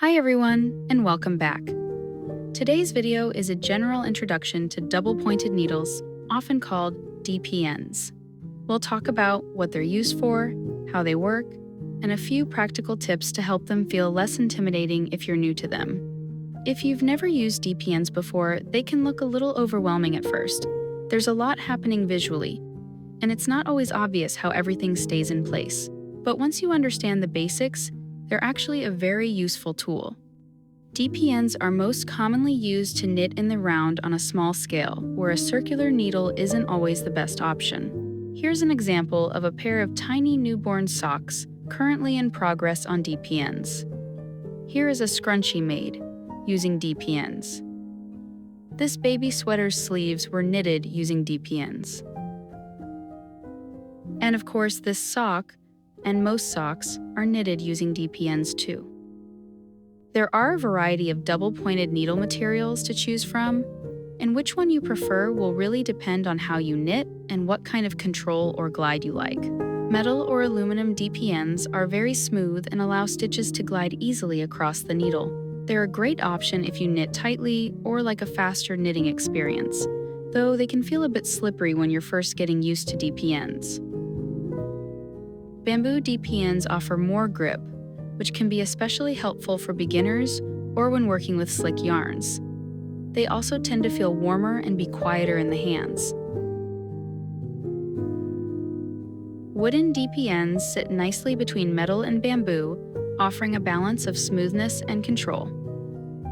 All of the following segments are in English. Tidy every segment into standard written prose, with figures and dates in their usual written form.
Hi everyone, and welcome back. Today's video is a general introduction to double-pointed needles, often called DPNs. We'll talk about what they're used for, how they work, and a few practical tips to help them feel less intimidating if you're new to them. If you've never used DPNs before, they can look a little overwhelming at first. There's a lot happening visually, and it's not always obvious how everything stays in place. But once you understand the basics, they're actually a very useful tool. DPNs are most commonly used to knit in the round on a small scale, where a circular needle isn't always the best option. Here's an example of a pair of tiny newborn socks currently in progress on DPNs. Here is a scrunchie made using DPNs. This baby sweater's sleeves were knitted using DPNs. And of course, this sock and most socks are knitted using DPNs too. There are a variety of double-pointed needle materials to choose from, and which one you prefer will really depend on how you knit and what kind of control or glide you like. Metal or aluminum DPNs are very smooth and allow stitches to glide easily across the needle. They're a great option if you knit tightly or like a faster knitting experience, though they can feel a bit slippery when you're first getting used to DPNs. Bamboo DPNs offer more grip, which can be especially helpful for beginners or when working with slick yarns. They also tend to feel warmer and be quieter in the hands. Wooden DPNs sit nicely between metal and bamboo, offering a balance of smoothness and control.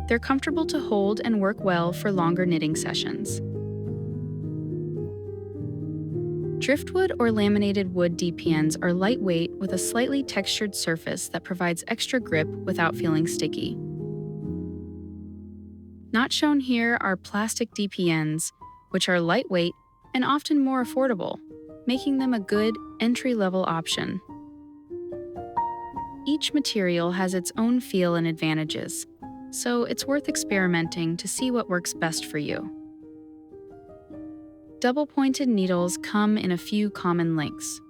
They're comfortable to hold and work well for longer knitting sessions. Driftwood or laminated wood DPNs are lightweight with a slightly textured surface that provides extra grip without feeling sticky. Not shown here are plastic DPNs, which are lightweight and often more affordable, making them a good entry-level option. Each material has its own feel and advantages, so it's worth experimenting to see what works best for you. Double-pointed needles come in a few common lengths,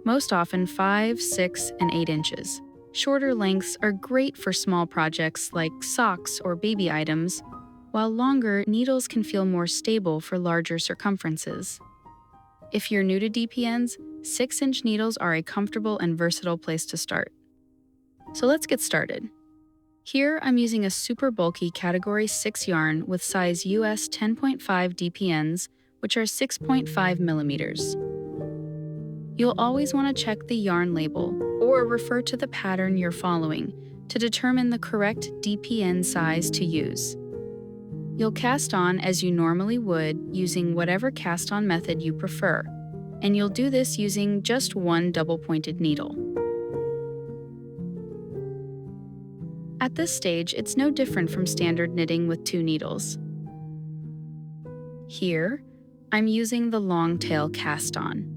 most often 5, 6, and 8 inches. Shorter lengths are great for small projects like socks or baby items, while longer needles can feel more stable for larger circumferences. If you're new to DPNs, 6-inch needles are a comfortable and versatile place to start. So let's get started. Here, I'm using a super bulky Category 6 yarn with size US 10.5 DPNs, which are 6.5 millimeters. You'll always want to check the yarn label or refer to the pattern you're following to determine the correct DPN size to use. You'll cast on as you normally would using whatever cast-on method you prefer, and you'll do this using just one double-pointed needle. At this stage, it's no different from standard knitting with 2 needles. Here, I'm using the long tail cast on.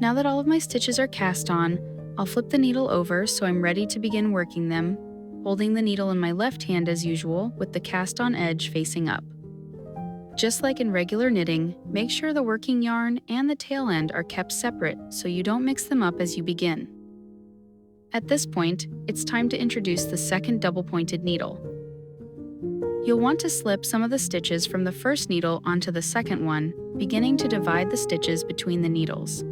Now that all of my stitches are cast on, I'll flip the needle over so I'm ready to begin working them, holding the needle in my left hand as usual with the cast on edge facing up. Just like in regular knitting, make sure the working yarn and the tail end are kept separate so you don't mix them up as you begin. At this point, it's time to introduce the second double-pointed needle. You'll want to slip some of the stitches from the first needle onto the second one, beginning to divide the stitches between the needles.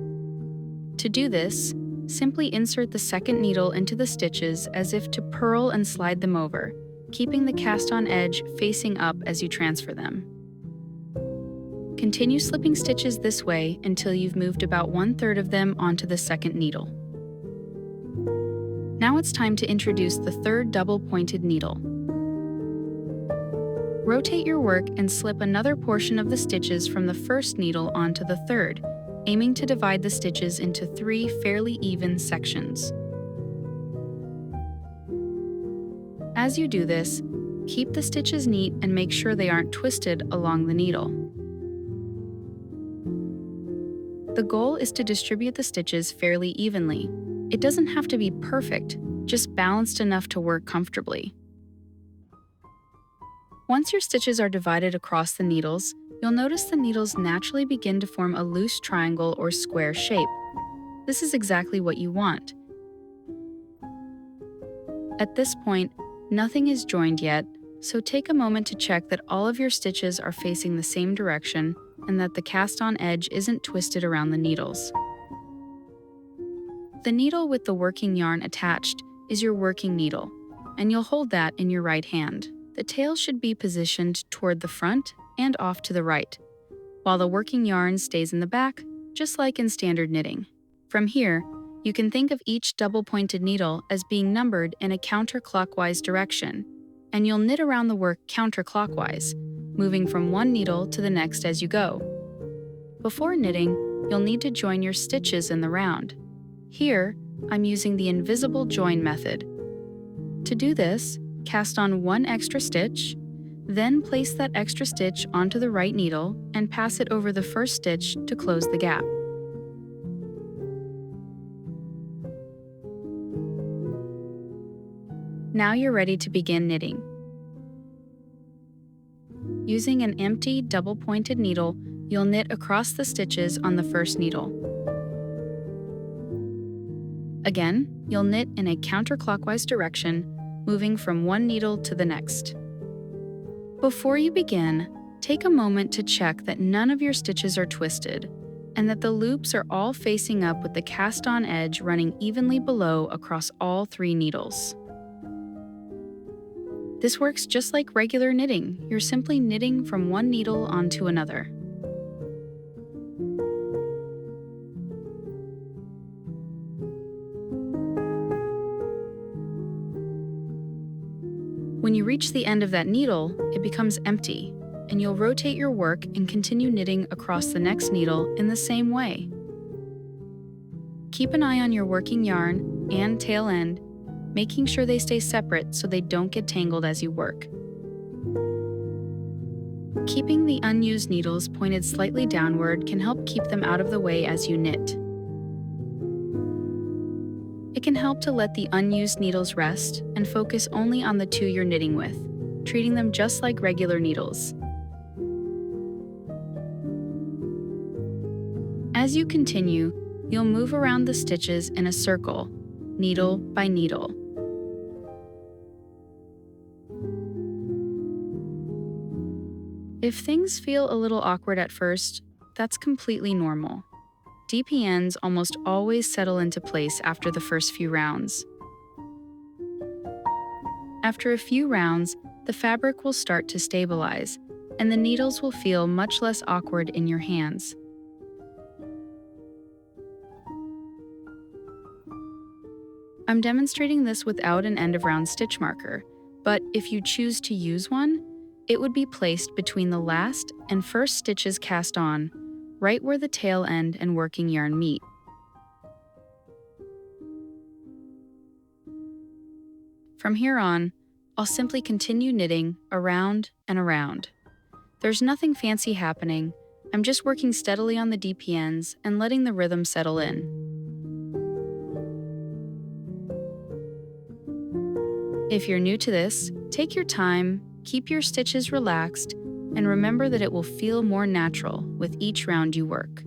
To do this, simply insert the second needle into the stitches as if to purl and slide them over, keeping the cast-on edge facing up as you transfer them. Continue slipping stitches this way until you've moved about 1/3 of them onto the second needle. Now it's time to introduce the third double-pointed needle. Rotate your work and slip another portion of the stitches from the first needle onto the third, aiming to divide the stitches into 3 fairly even sections. As you do this, keep the stitches neat and make sure they aren't twisted along the needle. The goal is to distribute the stitches fairly evenly. It doesn't have to be perfect, just balanced enough to work comfortably. Once your stitches are divided across the needles, you'll notice the needles naturally begin to form a loose triangle or square shape. This is exactly what you want. At this point, nothing is joined yet, so take a moment to check that all of your stitches are facing the same direction and that the cast-on edge isn't twisted around the needles. The needle with the working yarn attached is your working needle, and you'll hold that in your right hand. The tail should be positioned toward the front and off to the right, while the working yarn stays in the back, just like in standard knitting. From here, you can think of each double-pointed needle as being numbered in a counterclockwise direction, and you'll knit around the work counterclockwise, moving from one needle to the next as you go. Before knitting, you'll need to join your stitches in the round. Here, I'm using the invisible join method. To do this, cast on one extra stitch, then place that extra stitch onto the right needle and pass it over the first stitch to close the gap. Now you're ready to begin knitting. Using an empty double-pointed needle, you'll knit across the stitches on the first needle. Again, you'll knit in a counterclockwise direction, moving from one needle to the next. Before you begin, take a moment to check that none of your stitches are twisted, and that the loops are all facing up with the cast-on edge running evenly below across all 3 needles. This works just like regular knitting. You're simply knitting from one needle onto another. When you reach the end of that needle, it becomes empty, and you'll rotate your work and continue knitting across the next needle in the same way. Keep an eye on your working yarn and tail end, making sure they stay separate so they don't get tangled as you work. Keeping the unused needles pointed slightly downward can help keep them out of the way as you knit. It can help to let the unused needles rest and focus only on the 2 you're knitting with, treating them just like regular needles. As you continue, you'll move around the stitches in a circle, needle by needle. If things feel a little awkward at first, that's completely normal. DPNs almost always settle into place after the first few rounds. After a few rounds, the fabric will start to stabilize, and the needles will feel much less awkward in your hands. I'm demonstrating this without an end-of-round stitch marker, but if you choose to use one, it would be placed between the last and first stitches cast on, right where the tail end and working yarn meet. From here on, I'll simply continue knitting around and around. There's nothing fancy happening. I'm just working steadily on the DPNs and letting the rhythm settle in. If you're new to this, take your time, keep your stitches relaxed, and remember that it will feel more natural with each round you work.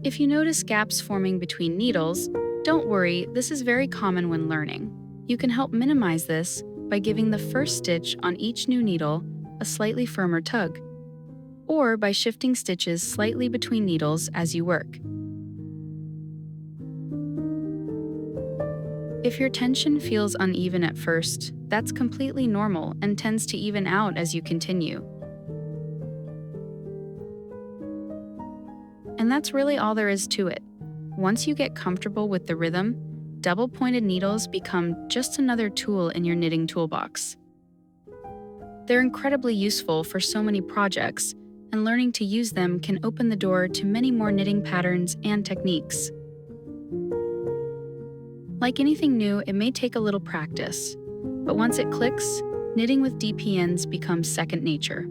If you notice gaps forming between needles, don't worry, this is very common when learning. You can help minimize this by giving the first stitch on each new needle a slightly firmer tug, or by shifting stitches slightly between needles as you work. If your tension feels uneven at first, that's completely normal and tends to even out as you continue. And that's really all there is to it. Once you get comfortable with the rhythm, double-pointed needles become just another tool in your knitting toolbox. They're incredibly useful for so many projects, and learning to use them can open the door to many more knitting patterns and techniques. Like anything new, it may take a little practice, but once it clicks, knitting with DPNs becomes second nature.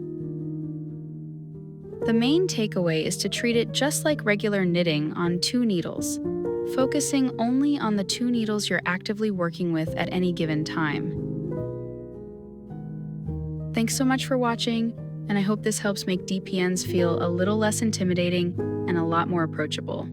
The main takeaway is to treat it just like regular knitting on 2 needles, focusing only on the 2 needles you're actively working with at any given time. Thanks so much for watching, and I hope this helps make DPNs feel a little less intimidating and a lot more approachable.